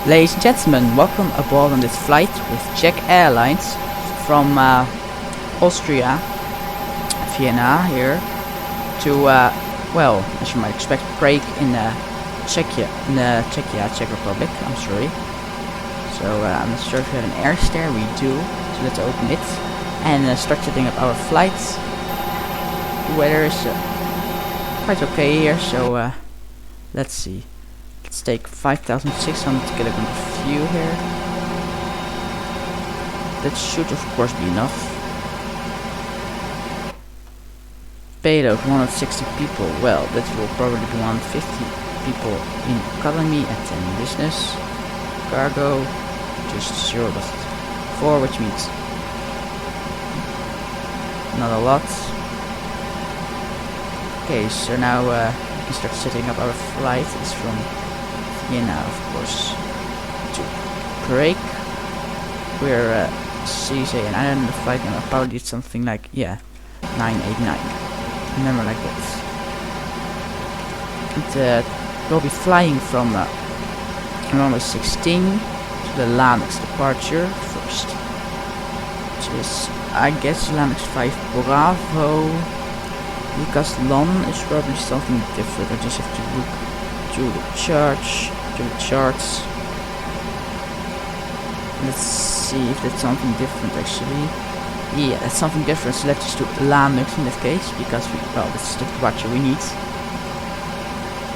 Ladies and gentlemen, welcome aboard on this flight with Czechair Airlines from Austria, Vienna here, to, well, as you might expect, Prague in Czechia, Czech Republic, I'm sorry. So I'm not sure if we have an air stair, we do, so let's open it and start setting up our flights. The weather is quite okay here, so let's see. Let's take 5,600 kilograms of fuel here. That should of course be enough. Payload 160 people. Well, that will probably be 150 people in economy and 10 business. Cargo just 0.4, which means not a lot. Okay, so now we can start setting up our flight. It's from Vienna, of course, to Prague. We're CZ, and I don't know the flight number. Probably it's something like 989. Remember like that. And we'll be flying from runway 16 to the Lannex departure first, which is, I guess, Lannex 5 Bravo. Because LON is probably something different. I just have to look through the charts. Let's see if that's something different actually. Yeah, that's something different, so let's just do Lannex in that case, because that's the departure we need.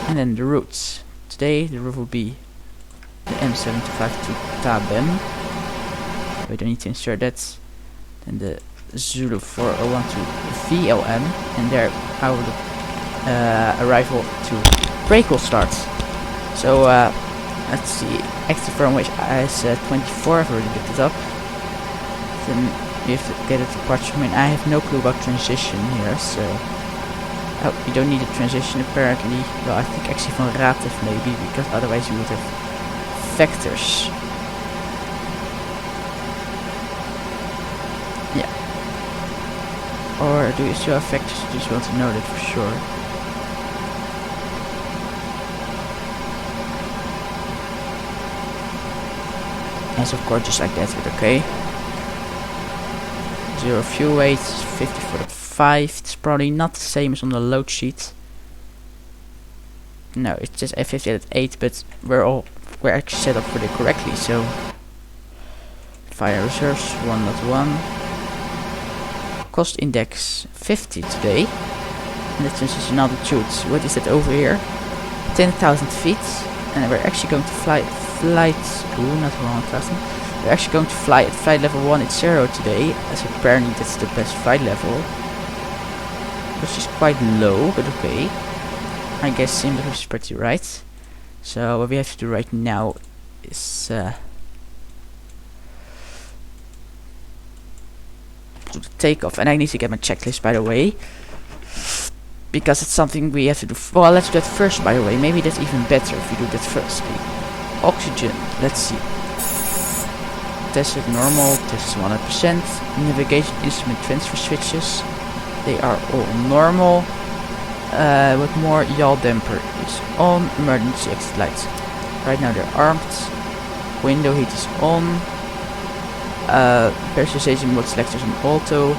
And then the routes. Today the route will be the M725 to Tabem. We don't need to insert that. Then the Zulu 401 to VLM, and there our arrival to Prague will start. So let's see, active runway is 24, I've already looked it up. Then we have to get a departure. I mean, I have no clue about transition here, so we don't need a transition apparently. Well, I think actually from Ratev maybe, because otherwise we would have vectors. Yeah. Or do you still have vectors? I just want to know that for sure. Yes, of course, just like that, but okay. 0 fuel weight, 54.5. It's probably not the same as on the load sheet. No, it's just F58.8, but we're actually set up for it correctly. So fire reserves 1.1. Cost index 50 today. And that's transition altitude. What is that over here? 10,000 feet. And we're actually going to fly not 1,000. We're actually going to fly at flight level 180 today, as apparently that's the best flight level, which is quite low, but okay. I guess Sim is pretty right. So what we have to do right now is do the takeoff, and I need to get my checklist, by the way, because it's something we have to do. Well, let's do that first, by the way. Maybe that's even better if we do that first. Oxygen, let's see. Test it normal, test 100%. Navigation instrument transfer switches, they are all normal. With more, yaw damper is on. Emergency exit lights, right now they're armed. Window heat is on. Pressurization mode selectors on auto.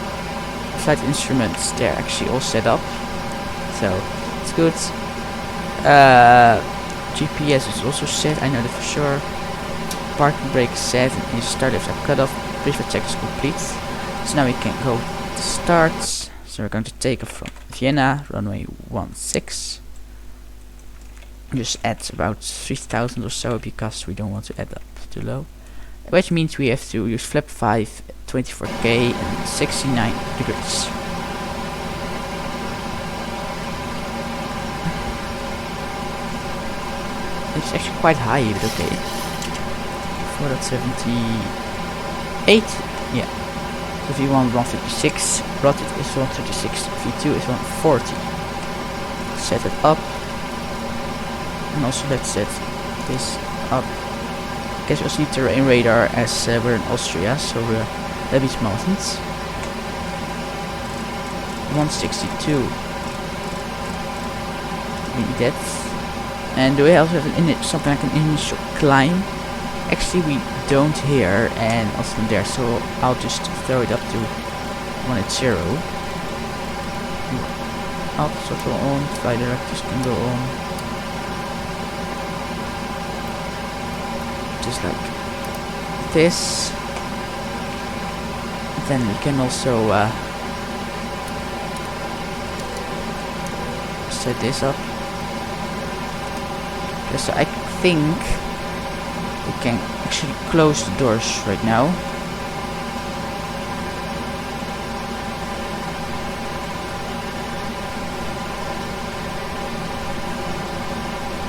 Flight instruments, they're actually all set up, so it's good. GPS is also set, I know that for sure. Parking brake is set, and start lifts are cut off. Preflight check is complete. So now we can go to start. So we're going to take off from Vienna, runway 16. Just add about 3,000 or so, because we don't want to add up too low. Which means we have to use flap 5, 24K and 69 degrees. It's actually quite high, but okay. 4.78. Yeah. The V1 156. Rocket is 136. V2 is 140. Set it up. And also let's set this up. I guess we also need terrain radar, as we're in Austria, so we're Levi's Mountains. 162. We need that. And do we also have something like an initial climb? Actually, we don't here and also there, so I'll just throw it up to 180. Alt throttle on, flight directors can go on. Just like this. Then we can also set this up. Okay, so I think we can actually close the doors right now.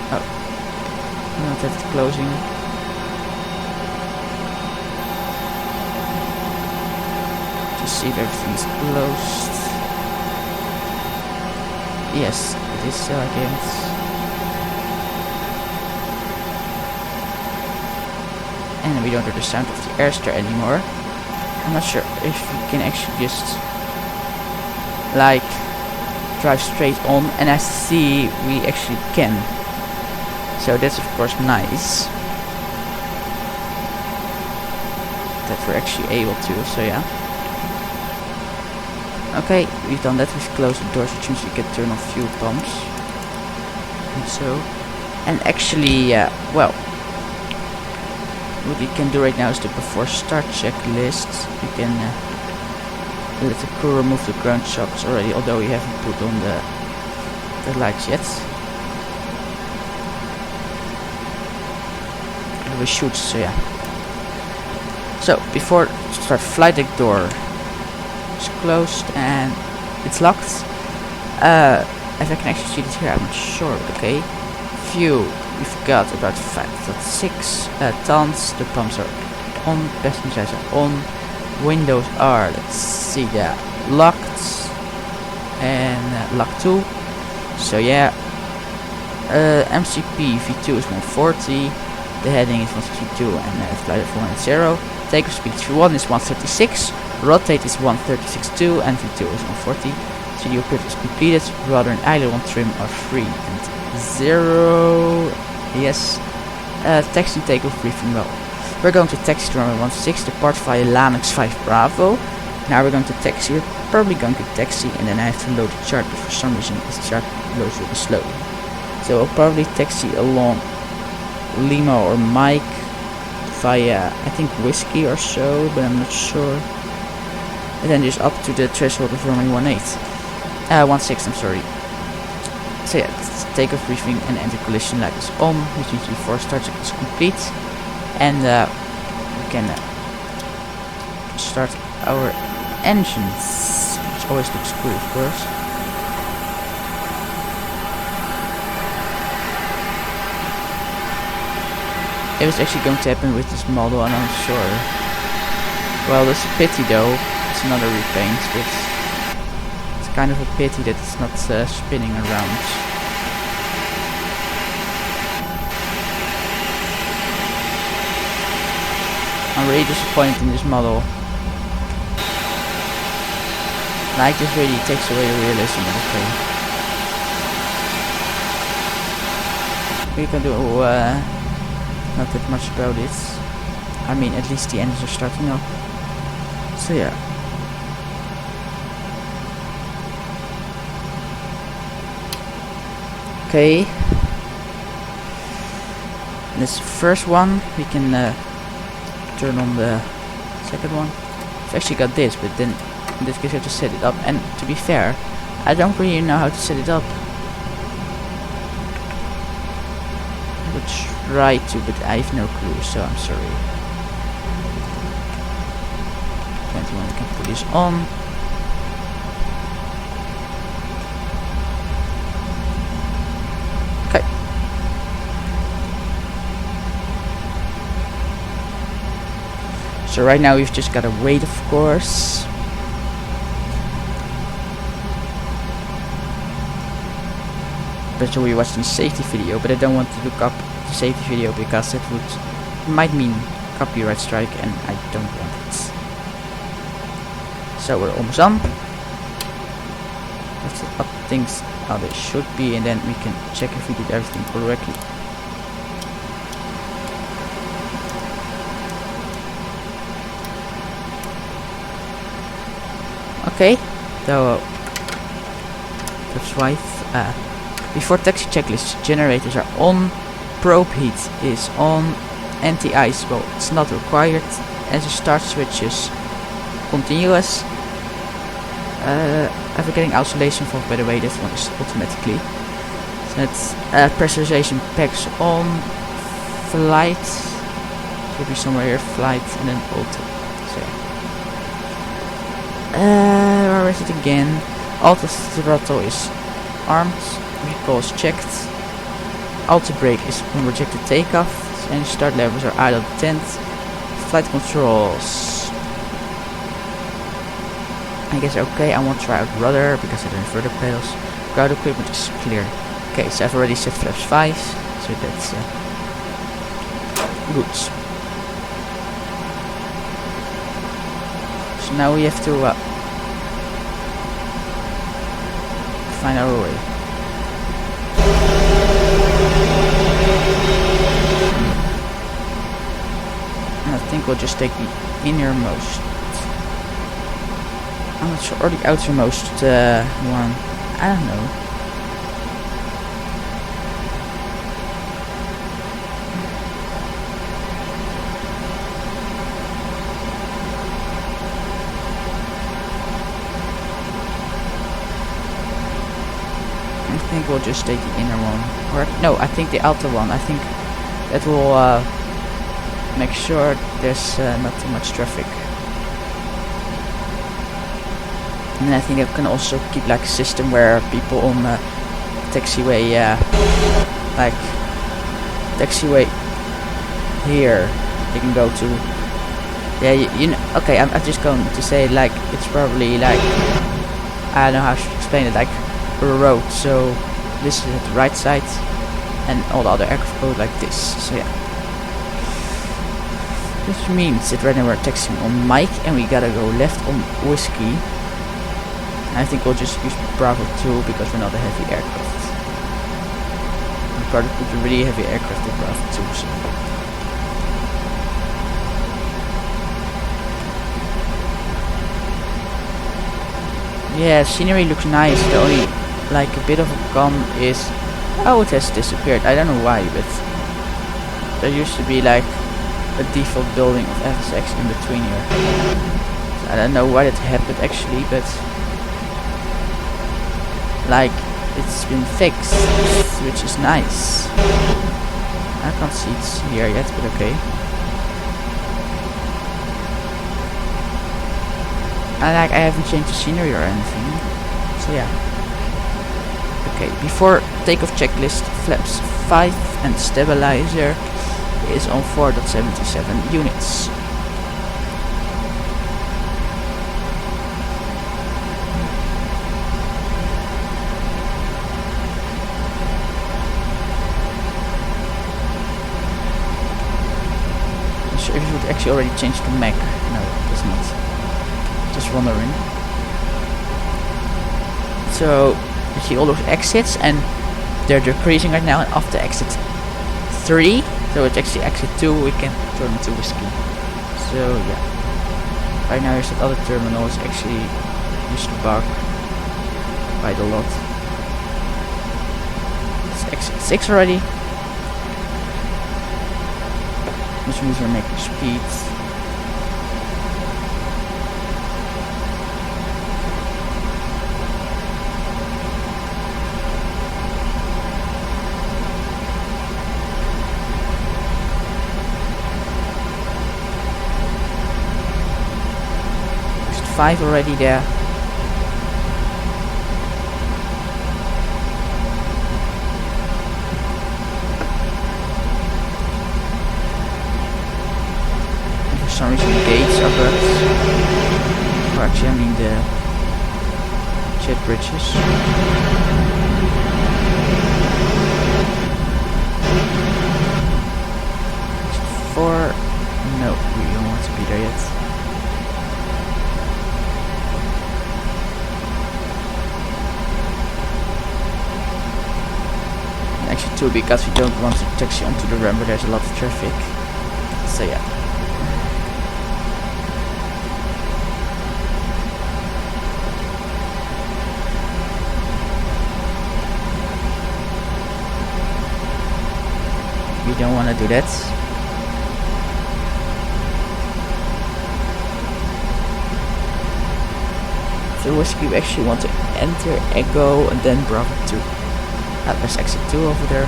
Oh, no, that's closing. Just see if everything's closed. Yes, it is still against. And we don't hear the sound of the airster anymore. I'm not sure if we can actually just like drive straight on, and I see we actually can. So that's of course nice that we're actually able to, so yeah. Okay, we've done that, we've closed the doors, which means we can turn off fuel pumps. And so, and actually, well, what we can do right now is the before start checklist. We can let the crew remove the ground shocks already, although we haven't put on the lights yet. We should, so yeah. So before start, flight deck door is closed and it's locked. If I can actually see this here, I'm not sure. Okay, fuel. We've got about 5.6 tons. The pumps are on. Passengers are on. Windows are, let's see, yeah, locked and locked too. So yeah, MCP V2 is 140. The heading is 152 and flight of 180. Takeoff speed V1 is 136. Rotate is 136.2 and V2 is 140. CDO pivot is completed. Rudder and aileron trim are 3 and 0. Yes. Taxi takeoff briefing. Well, we're going to taxi to runway 16, depart via Lanux 5 Bravo. Now we're going to taxi. We're probably going to taxi and then I have to load the chart, but for some reason this chart loads really slow. So I'll probably taxi along Lima or Mike via, I think, Whiskey or so, but I'm not sure. And then just up to the threshold of runway 16, I'm sorry. So yeah, takeoff briefing and anti-collision light is on, which means before start check is complete. And we can start our engines, which always looks cool, of course. It was actually going to happen with this model, and I'm sure. Well, it's a pity though. It's another repaint, but it's kind of a pity that it's not spinning around. I'm really disappointed in this model. Like, this really takes away the realism, but okay. We can do not that much about it. I mean, at least the engines are starting up. So yeah. Okay. This first one, we can turn on the second one. I've actually got this, but then in this case you have to set it up. And to be fair, I don't really know how to set it up. I would try to, but I have no clue, so I'm sorry. 21, we can put this on. Okay. So right now we've just gotta wait, of course. But so we're watching the safety video, but I don't want to look up the safety video because it might mean copyright strike, and I don't want it. So we're almost on. Let's set up things how they should be, and then we can check if we did everything correctly. Okay, so that's right. Before taxi checklist, generators are on, probe heat is on, anti-ice, well, it's not required, as a start switch is continuous. I'm getting isolation valve, by the way, that one is automatically. So that's pressurization packs on, flight, should be somewhere here, flight, and then auto. So where is it again? Auto throttle is armed, recall is checked, auto brake is on rejected takeoff, and start levels are idle 10th, flight controls, I guess okay. I won't try out rudder because I don't have rudder pedals. Ground equipment is clear. Okay, so I've already set flaps 5, so that's good. So now we have to find our way. And I think we'll just take the innermost. I'm not sure, or the outermost one. I don't know. I think we'll just take the inner one. Or no, I think the outer one. I think that will make sure there's not too much traffic. And I think I can also keep like a system where people on taxiway, like taxiway here, they can go to. Yeah, you know. Okay, I'm just going to say like it's probably like, I don't know how I should explain it, like a road. So this is at the right side, and all the other aircraft go like this. So yeah. Which means that right now we're taxiing on Mike, and we gotta go left on Whiskey. I think we'll just use Bravo 2 because we're not a heavy aircraft. We'll probably put a really heavy aircraft in Bravo 2. So. Yeah, scenery looks nice. The only like a bit of a con is, oh, it has disappeared. I don't know why, but there used to be like a default building of FSX in between here. So I don't know why that happened actually, but like it's been fixed, which is nice. I can't see it here yet, but okay. I haven't changed the scenery or anything, so yeah. Okay, before takeoff checklist, flaps 5 and stabilizer is on 4.77 units. So if you would actually already change to Mac. No, it does not. Just wondering. So you see all those exits, and they're decreasing right now. And after exit 3, so it's actually exit 2, we can turn into Whiskey. So yeah. Right now here's that other terminal. It's actually used to park quite a lot. It's exit 6 already. Which means we're making speed. There's 5 already there. For some reason the gates are bugged. Or actually I mean the jet bridges. Exit 4. No, we don't want to be there yet. And exit 2 because we don't want to taxi onto the ramp where there's a lot of traffic. So yeah. don't want to do that. So whiskey, we actually want to enter Echo and then Bravo 2. There's exit 2 over there.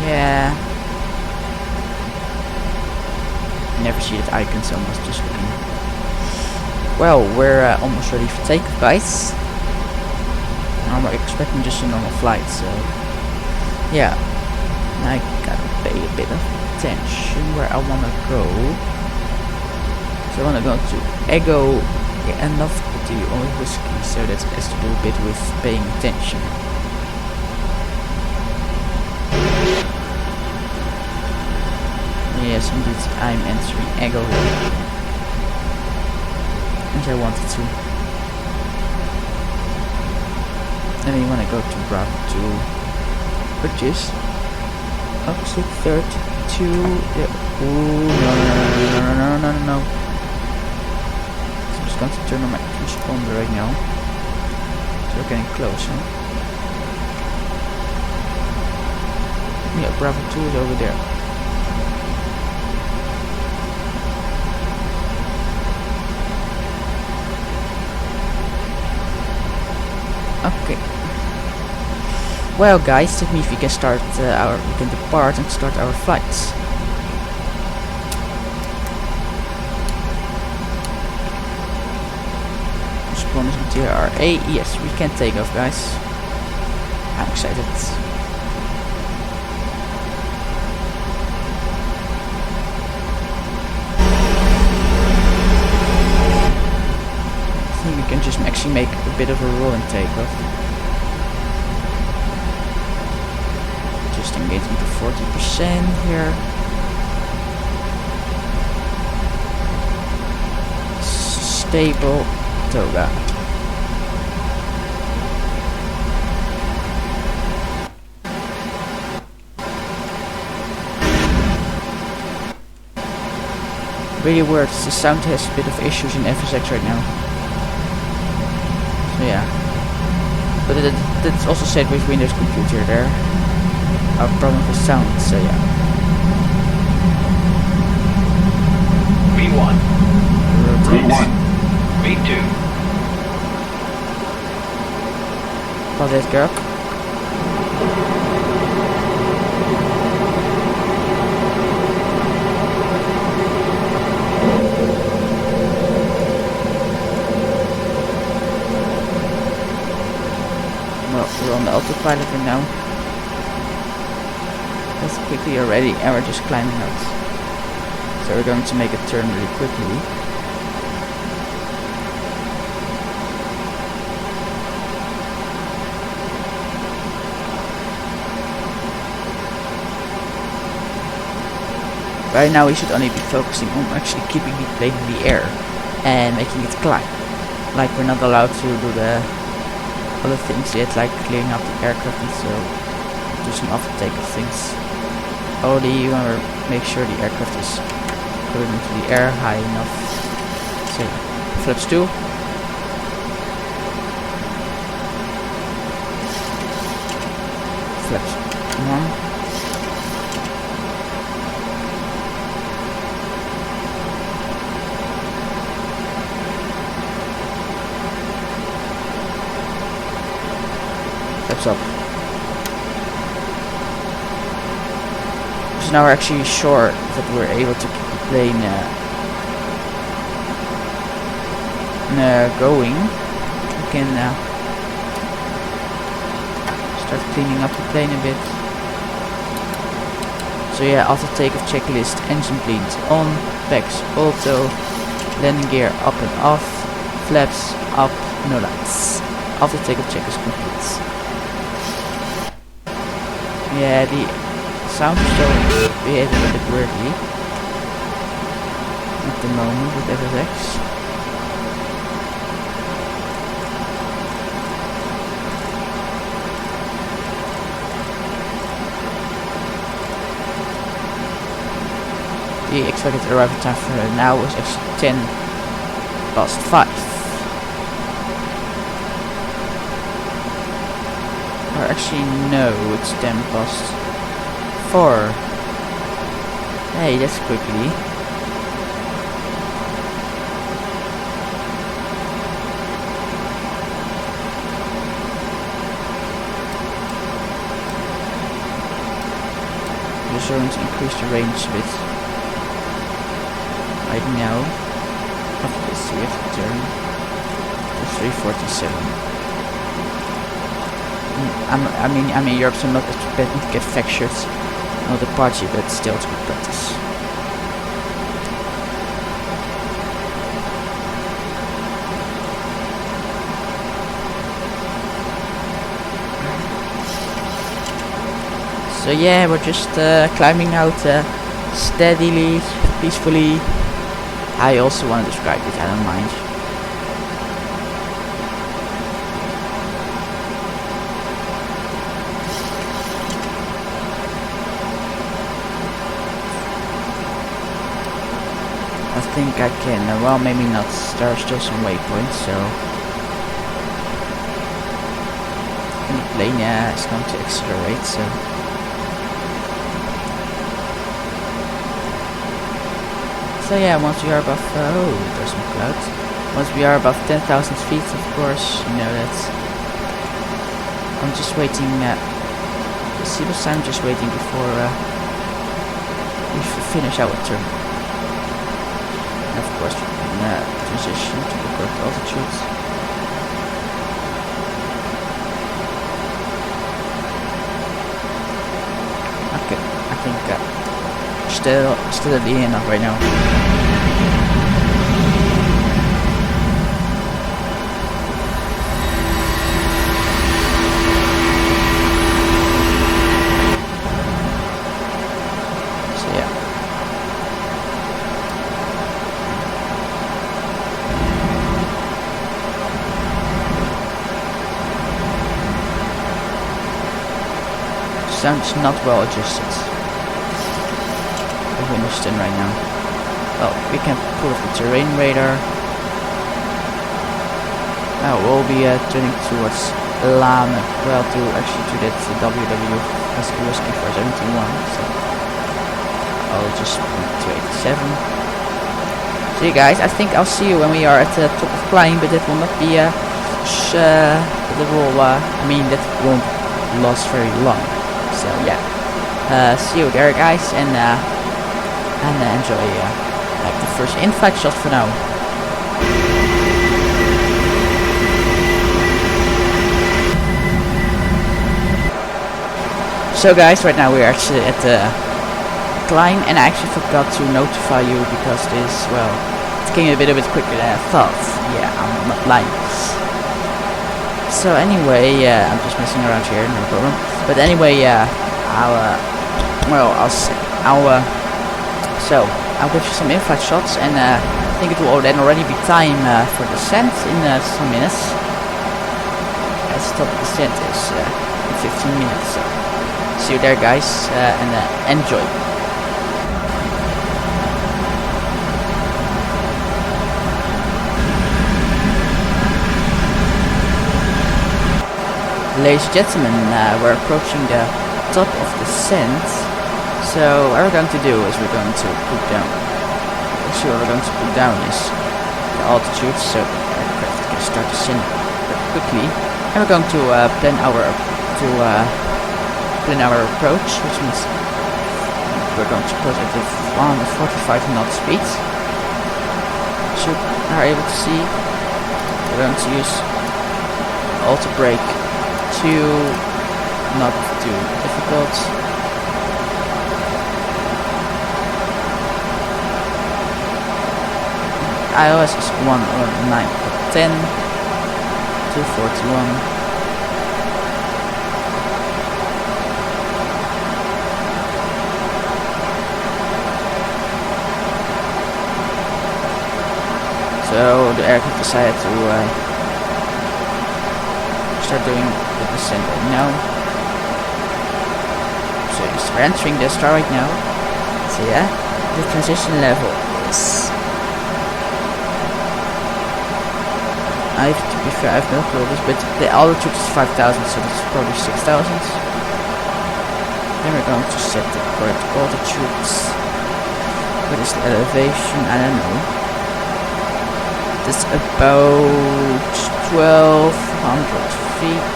Yeah. Never see that icon, so I was just looking. Well, we're almost ready for takeoff, guys. I'm expecting just a normal flight, so yeah. I gotta pay a bit of attention where I wanna go. So I wanna go to Ego, and not to only whiskey, so that has to do a bit with paying attention. Yes, indeed, I'm entering Ego here. As I wanted to. And we want to go to Bravo 2, which is opposite 32. Ooh, no. So I'm just going to turn on my transponder right now. So we're getting closer. Yeah, Bravo 2 is over there. Okay. Well, guys, that means we can start we can depart and start our flights. Spawn is with TRA. Yes, we can take off, guys. I'm excited. I think we can just actually make a bit of a rolling takeoff. Just engaging to 40% here. Stable toga. Really weird, the sound has a bit of issues in FSX right now. So yeah. But that's also said with Windows computer there. Our problem with sound, so yeah. V1. V1. V2. How's that, girl? Well, we're on the autopilot right now. That's quickly already, and we're just climbing out. So we're going to make a turn really quickly. Right now we should only be focusing on actually keeping the plane in the air and making it climb. Like we're not allowed to do the other things yet, like clearing up the aircraft and so do some after takeoff things. Only you want to make sure the aircraft is going into the air high enough. So flaps 2. Flaps 1. Flaps up. So now we're actually sure that we're able to keep the plane going. We can start cleaning up the plane a bit. So yeah, after takeoff checklist, engine bleeds on, packs auto, landing gear up and off, flaps up, no lights. After takeoff check is complete. Yeah, the sound is still behaving a bit weirdly. at the moment with FSX. The expected arrival time for now was actually 10 past 5. Or actually no, it's 10 past 4. Hey, that's quickly. The zones increase the range with right now. After this we have to turn to 347. I mean Europe's not expecting to get fractured on the party, but still it's good practice. So yeah, we're just climbing out steadily, peacefully. I also want to describe it, I don't mind. I think I can, well maybe not, there are still some waypoints, so... And the plane is going to accelerate, so... So yeah, once we are above, oh, there's some clouds. Once we are above 10,000 feet, of course, you know that. I'm just waiting, see the I'm just waiting before we finish our turn. And of course, we can transition to the correct altitude. Okay, I think still at the end of right now. So yeah. Sounds not well adjusted. Winston right now. Well, we can pull off the terrain radar. Now we'll be turning towards Lame, well to that WW Whiskey for 71. So I'll just point to 87. So you guys, I think I'll see you when we are at the top of climb, but that will not be that won't last very long. So yeah, see you there, guys, and enjoy like the first in-flight shot for now. So guys, right now we are actually at the climb, and I actually forgot to notify you because this, well, it came a bit quicker than I thought. Yeah, I'm not lying. So anyway, I'm just messing around here, no problem. But anyway, so I'll give you some in-flight shots, and I think it will then already be time for descent in some minutes. As top descent is in 15 minutes. So see you there, guys, and enjoy. Ladies and gentlemen, we're approaching the top of descent. So what we're going to do is we're going to put down. Actually, what we're going to put down is the altitude, so the aircraft can start descending very quickly. And we're going to plan our approach, which means we're going to approach at the 145 knot speed. As you are able to see, we're going to use auto brake to not too difficult. iOS is 109.10, 241. So the aircraft decided to start doing the descent right now. So we're entering the star right now. So yeah, the transition level is... to be fair, I've not told this, but the altitude is 5,000, so it's probably 6,000. Then we're going to set the correct altitudes. What is the elevation? I don't know. It's about 1,200 feet.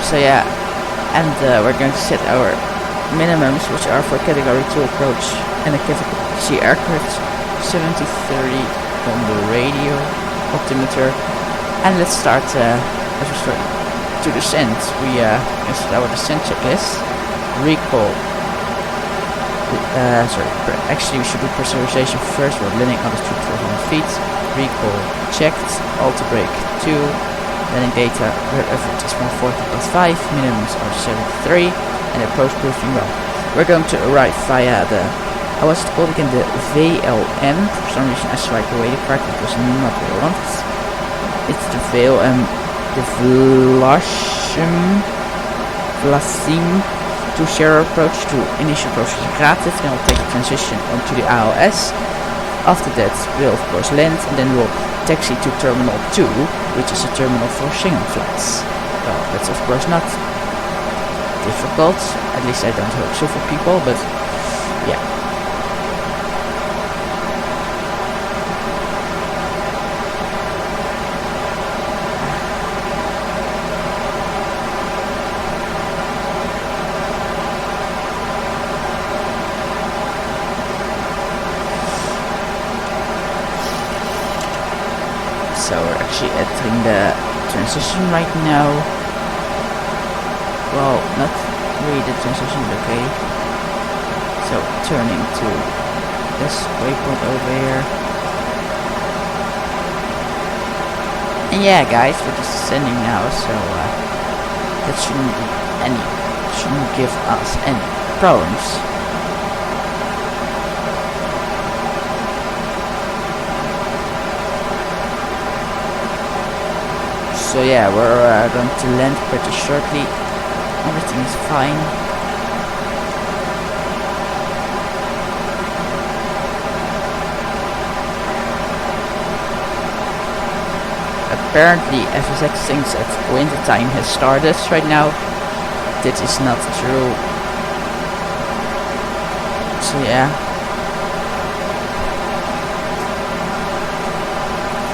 So yeah, and we're going to set our minimums, which are for category 2 approach and a category C aircraft. 70-30 on the radio altimeter, and let's start as we start to descend. We set our descent checklist. Recall. Actually we should do pressurization first. We're landing altitude 400 feet. Recall checked. Auto brake 2. Landing data. Rear effort is 140.5. Minimums are 73, and approach proofing well. We're going to arrive via the... How was it called again? The VLM. For some reason I swiped away the card. It was not what I wanted. It's the VLM. The Vlasim to share approach to initial approach is gratis. Then we'll take the transition onto the ALS. After that we'll of course land, and then we'll taxi to Terminal 2, which is a terminal for Schengen flights. Well, that's of course not difficult. At least I don't hope so for people, but yeah. So we're actually entering the transition right now. Well, not really the transition, but okay. So turning to this waypoint over here. And yeah, guys, we're just descending now, so that shouldn't give us any problems. So yeah, we're going to land pretty shortly. Everything is fine. Apparently FSX thinks that winter time has started right now. This is not true. So yeah.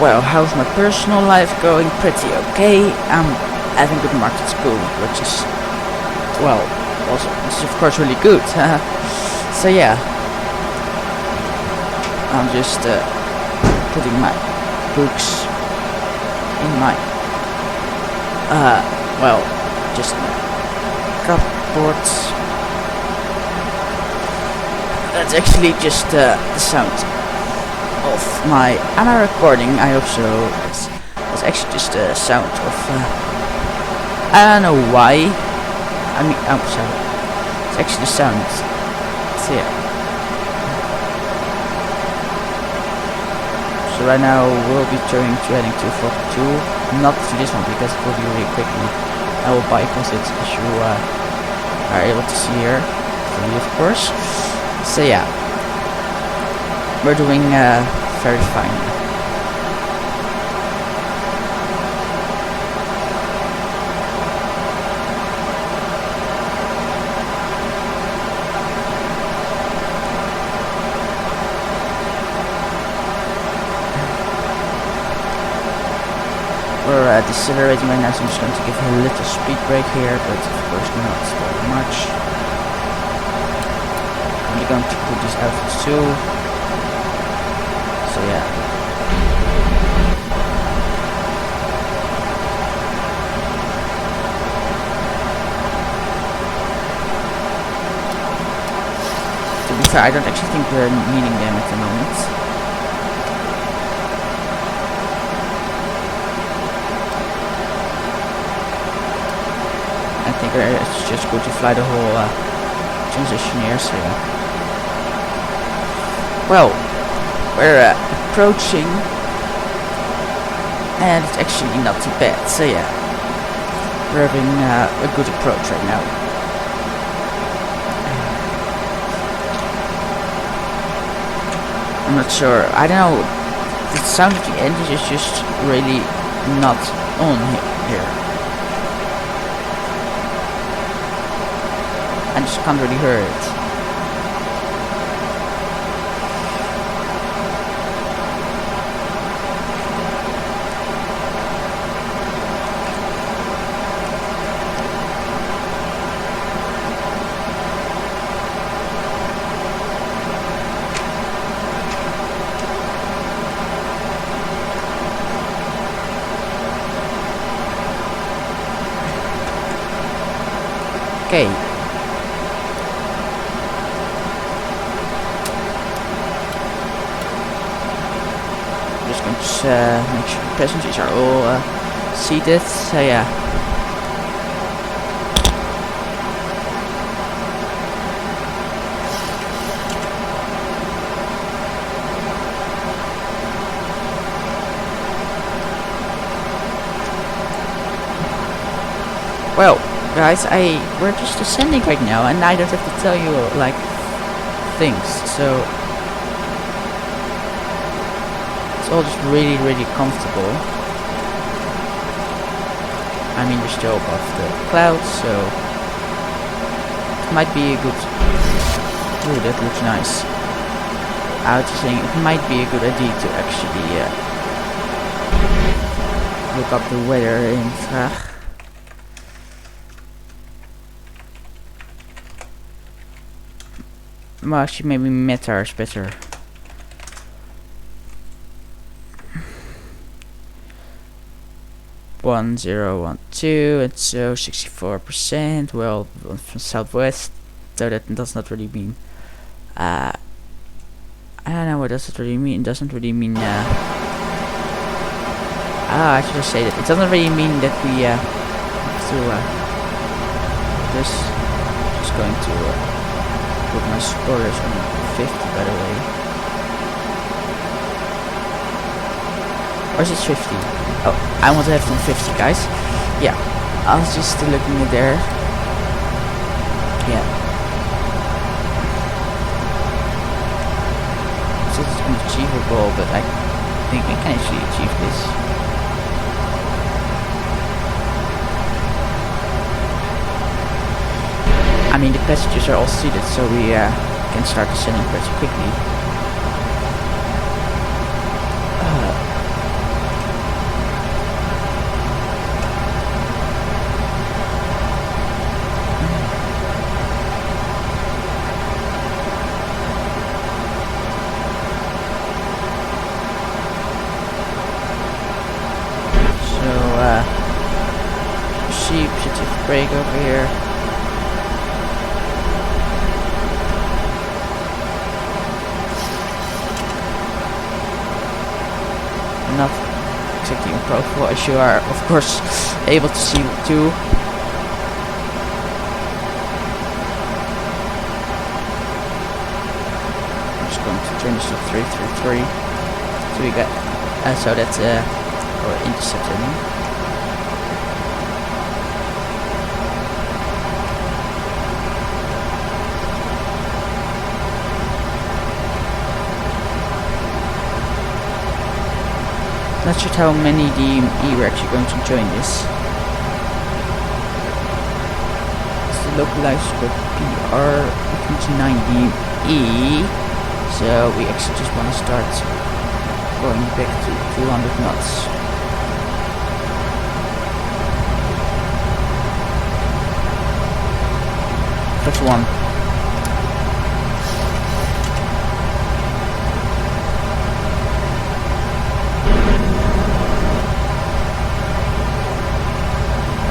Well, how's my personal life going? Pretty okay. I'm having good mark at school, which is, well, also, this is of course really good. So yeah, I'm just putting my books in my, well, just cupboard. That's actually just the sound of my... Am I recording? I hope so. It's actually just the sound of... I don't know why. I mean, I'm sorry. It's actually the sound. So yeah. So right now we'll be turning to heading to 42. Not to this one because it will be really quickly. I will bypass it as you are able to see here. For you, of course. So yeah. We're doing very fine. We're decelerating right now, so I'm just going to give a little speed brake here, but of course not very much. I'm going to put these out too. So yeah. To be fair, I don't actually think we're needing them at the moment. I think it's just good to fly the whole transition here, so yeah. Well, we're approaching, and it's actually not too bad. So yeah, we're having a good approach right now. I'm not sure. I don't know. The sound of the engine is just really not on here. I just can't really hear it. Okay. Just going to make sure the passengers are all seated. So yeah. Well, guys, we're just ascending right now, and I don't have to tell you like things, so it's all just really comfortable. I mean, we're still above the clouds, so it might be a good. Ooh, that looks nice. I was just saying it might be a good idea to actually look up the weather in Prague. Well, actually, maybe Meta is better. One 012, and so 64%. Well, from southwest, so that does not really mean. I don't know what does it really mean. It doesn't really mean. I should just say that it doesn't really mean that we have to. This just going to. Put my spoilers on 50, by the way. Or is it 50? Oh, I want to have it on 50, guys. Yeah, I was just looking at there. Yeah. This is unachievable, but I think I can actually achieve this. I mean, the passengers are all seated, so we can start descending pretty quickly. So, see Prague over here. Not exactly in profile, as you are of course able to see too. I'm just going to turn this to 333. So we got so that's our interceptor. Not sure how many DME we're actually going to join this. It's the localized for PR equal to 9 DME. So we actually just want to start going back to 200 knots. That's one.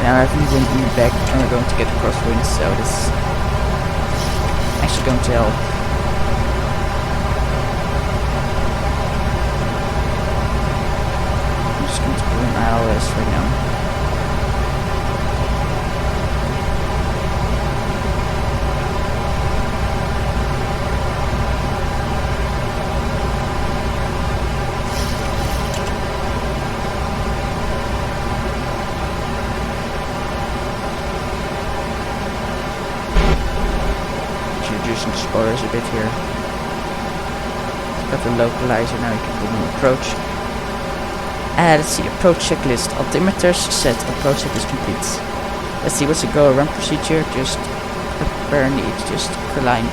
Now I have wind in the back and we're going to get a crosswind, so this is actually going to help. I'm just going to put in ILS right now. spoilers a bit here. Got the localizer, now you can put on approach. Let's see, approach checklist. Altimeters set, approach checklist complete. Let's see, what's the go around procedure? Just apparently it's just climb.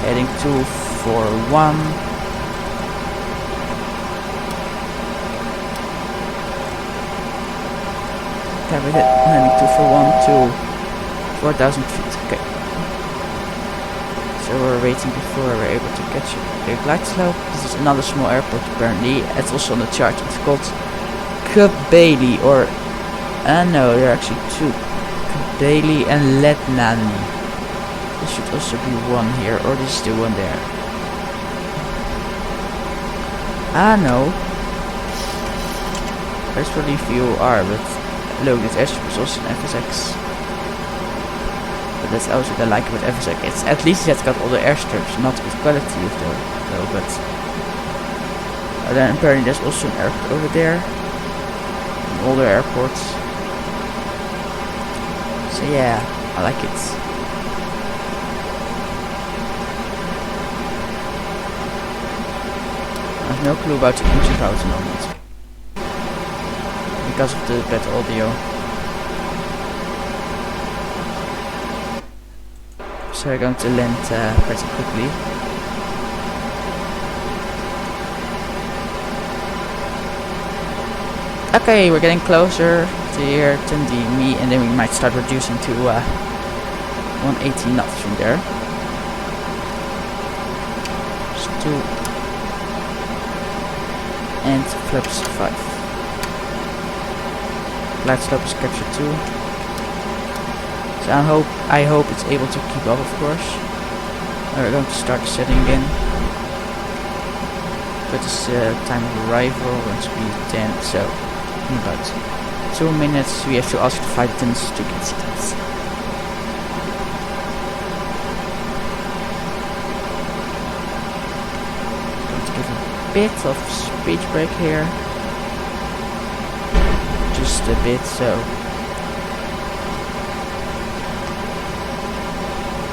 Heading 241. Okay, we hit heading 241 to 4,000 feet. Okay. So we're waiting before we're able to catch a glide slope. This is another small airport apparently. It's also on the chart. It's called Kubeli or no, there are actually two. Kubeli and Letnani. There should also be one here, or this is the one there. No. There's probably a few are, but look, this airstrip is also an FSX. But that's also the like with FSX. It's at least it's got all the airstrips, not with quality of though, but then apparently there's also an airport over there. An older airports. So yeah, I like it. I have no clue about the engine power at the moment. Because of the bad audio. So we're going to land pretty quickly. Okay, we're getting closer to here, 10 me, and then we might start reducing to 180 knots from there. Just 2 and flaps 5. Glide slope is captured 2. So I hope it's able to keep up, of course. We're going to start setting again. But this time of arrival, going to be 10, so in about 2 minutes we have to ask the flight attendants to get seats. Going to give a bit of speed break here. Just a bit, so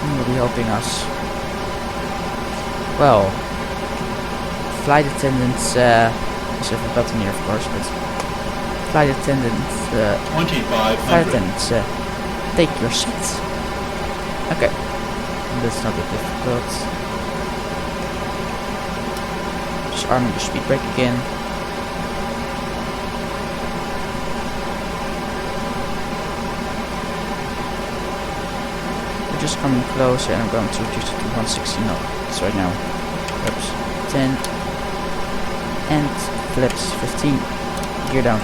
will be helping us. Well, flight attendants, also have a button here of course, but flight attendants, flight attendants, take your seats. Okay, that's not that difficult. Just arming the speed brake again. Just coming closer, and I'm going to reduce it to 160 knots right now. Flaps 10 and flaps 15. Gear down.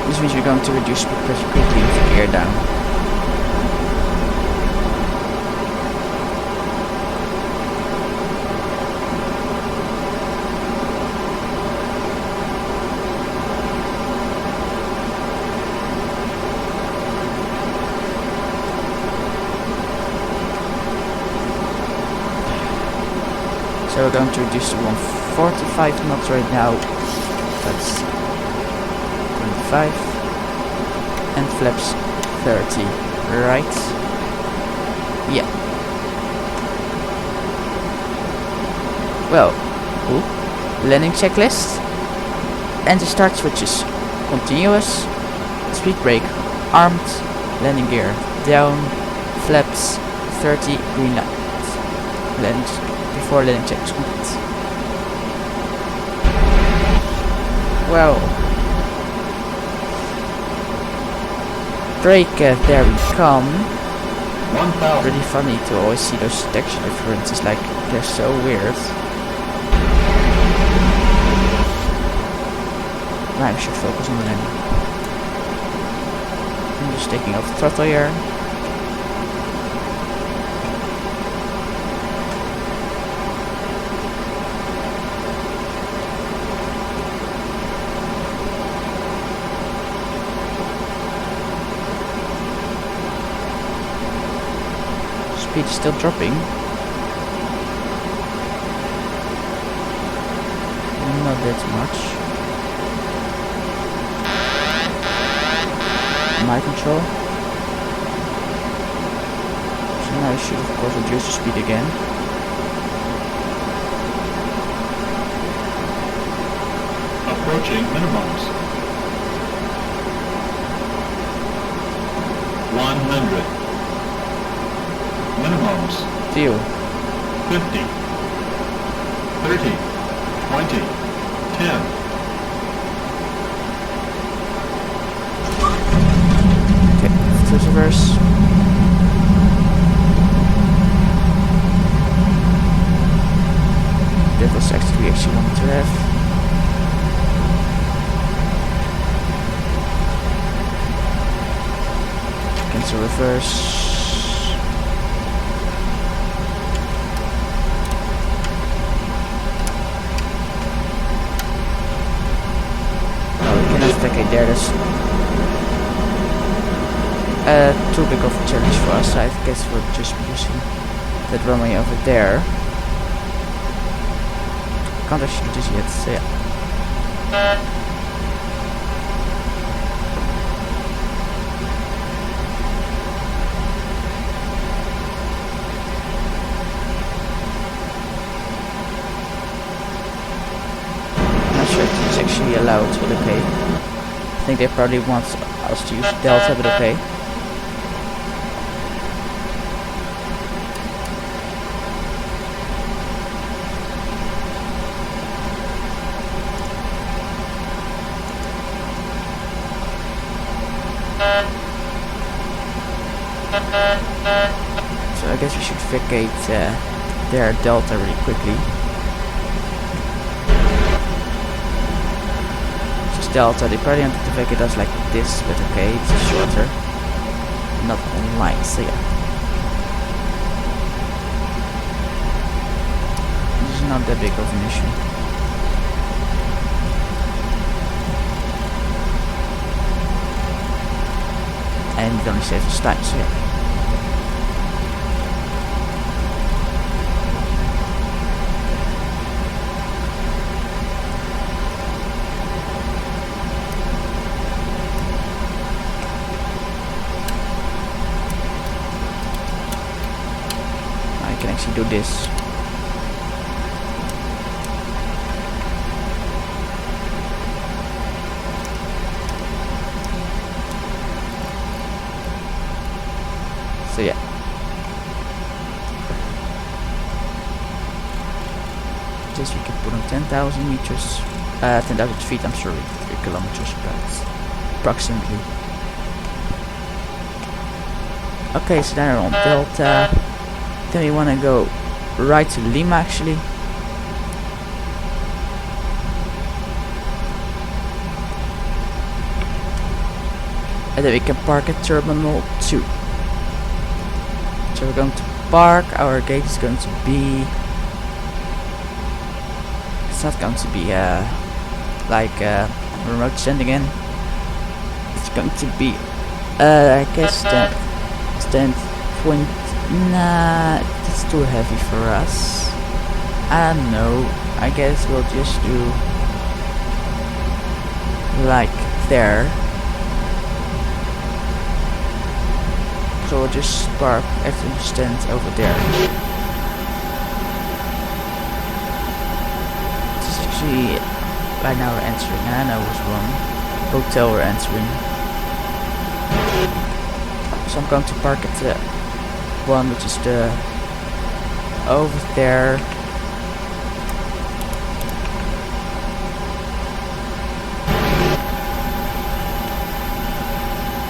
This means you're going to reduce speed pretty quickly with the gear down. So we're going to reduce to 145 knots right now. That's 25 and flaps 30, right? Yeah. Well, landing checklist and the start switches. Continuous, speed brake, armed, landing gear down, flaps 30, green light. Landing before landing check is complete. Well, brake, there we come. 1,000. Pretty funny to always see those texture differences, like they're so weird. Now I should focus on the landing. I'm just taking off the throttle here. Speed is still dropping. Not that much. my control. So now I should of course reduce the speed again. Approaching minimums. 100. Minimums. Deal. 50. 30. 20. 10. Okay, first reverse. That was actually we actually wanted to have. Cancel reverse. Okay, there that's too big of a challenge for us. I guess we'll just be using that runway over there. Can't actually do this yet, so yeah. I'm not sure if it's actually allowed, but okay. I think they probably want us to use Delta, but okay. So I guess we should vacate their Delta really quickly. Delta, they probably wanted to vacate us like this, but okay, it's shorter. Not online, so yeah. This is not that big of an issue. And it only saves us time, so yeah. Do this. So yeah. This we can put on 10,000 meters. 10,000 feet, I'm sorry. 3 kilometers about. Approximately. Okay, so then we're on Delta. Then we want to go right to Lima actually. And then we can park at Terminal 2. So we're going to park, our gate is going to be... It's not going to be like remote descent again. It's going to be I guess stand point. Nah, it's too heavy for us. I don't know. I guess we'll just do like there. So we'll just park after the stand over there. This is actually right now we're entering. I know what's wrong. Hotel we're entering. So I'm going to park at the one which is the over there.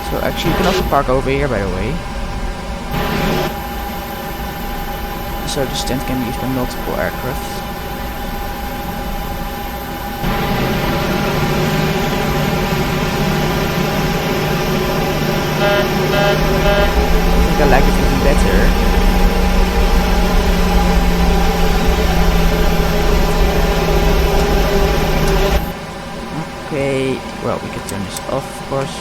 So actually you can also park over here, by the way. So the stand can be used by multiple aircraft. I think I like it even better. Okay, well we can turn this off, of course.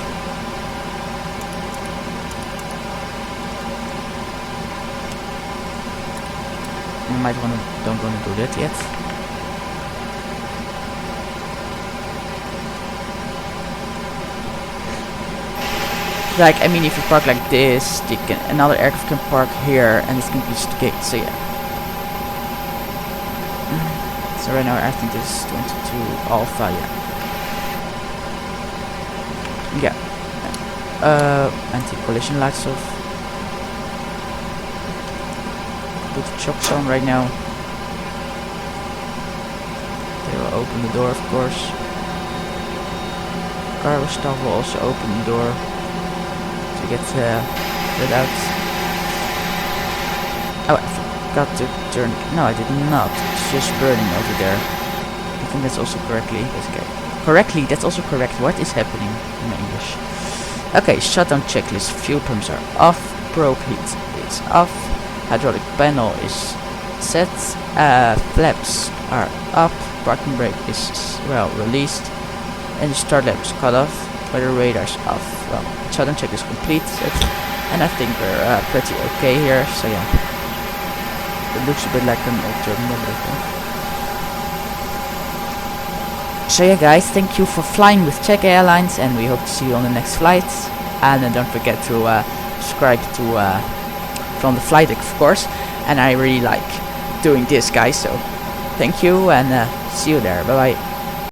I don't want to do that yet. Like, I mean, if you park like this, another aircraft can park here, and this can be the gate. So yeah. So right now I think this is 22 Alpha. Yeah. Anti-collision lights off. Put the chocks on right now. They will open the door, of course. Cargo staff will also open the door to get it out. Oh, I forgot to turn. No, I did not. It's just burning over there. I think that's also correctly. That's okay. Correctly, that's also correct. What is happening in my English? Okay, shutdown checklist. Fuel pumps are off. Probe heat is off. Hydraulic panel is set. Flaps are up. Parking brake is well released. And the start lamp is cut off. Weather radar's off. Well, shutdown check is complete. And I think we're pretty okay here. So yeah, it looks a bit like an old terminal. So yeah guys, thank you for flying with Czechair Airlines, and we hope to see you on the next flight. And don't forget to subscribe to from the flight deck, of course. And I really like doing this, guys, so thank you, and see you there. Bye bye.